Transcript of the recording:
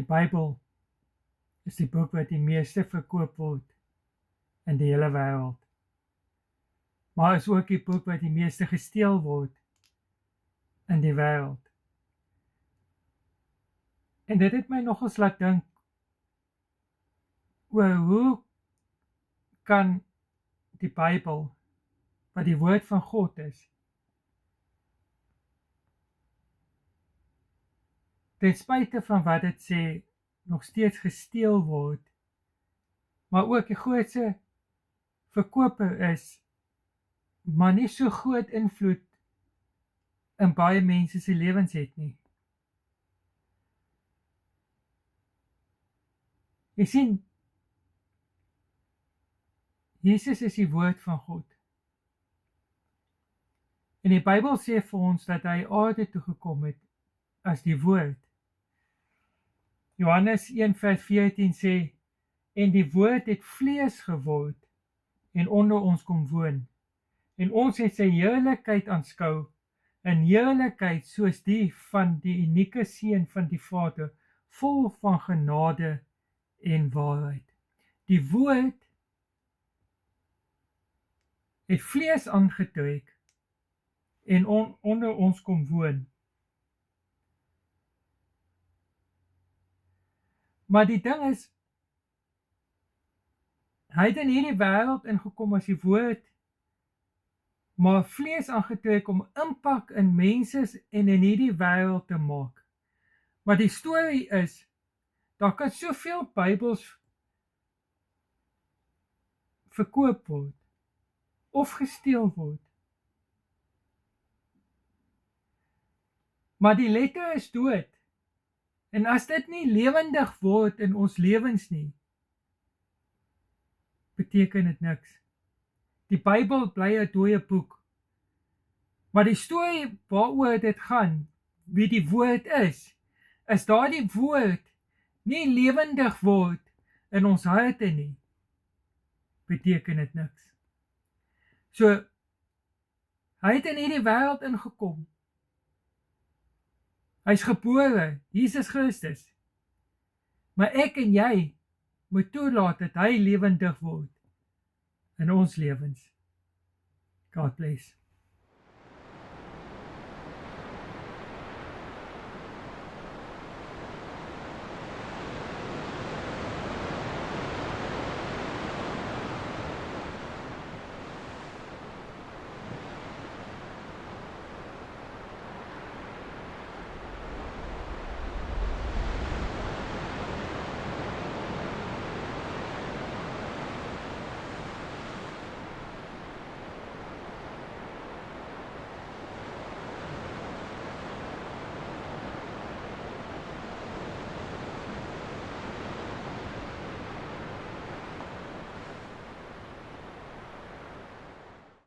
Die Bybel is die boek wat die meeste verkoop word in die hele wêreld. Maar is ook die boek wat die meeste gesteel word in die wêreld. En dit het my nogals laat dink oor hoe kan die Bybel, wat die woord van God is, ten spyte van wat dit sê, nog steeds gesteel word, maar ook die grootste verkoper is, maar nie so groot invloed in baie mense se lewens het nie. Jy sien, Jesus is die woord van God. En die Bybel sê vir ons dat hy aarde toe gekom het as die woord. Johannes 1:14 sê, en die woord het vlees geword en onder ons kom woon. En ons het sy heerlikheid aanskou, 'n heerlikheid soos die van die unieke seun van die Vader, vol van genade en waarheid. Die woord het vlees aangetrek en onder ons kom woon. Maar die ding is, hy het in hierdie wêreld ingekom as die woord, maar vlees aangetrek om impak in mense en in hierdie wêreld te maak. Maar die storie is, daar kan soveel Bybels verkoop word, of gesteel word. Maar die letter is dood, en as dit nie lewendig word in ons lewens nie, beteken dit niks. Die Bybel bly 'n dooie boek. Maar die storie waaroor dit gaan, wie die woord is daardie woord nie lewendig word in ons harte nie, beteken dit niks. So, hy het in hierdie wêreld ingekom. Hy's gebore, Jesus Christus. Maar ek en jy moet toelaat dat hy lewendig word in ons lewens. God bless.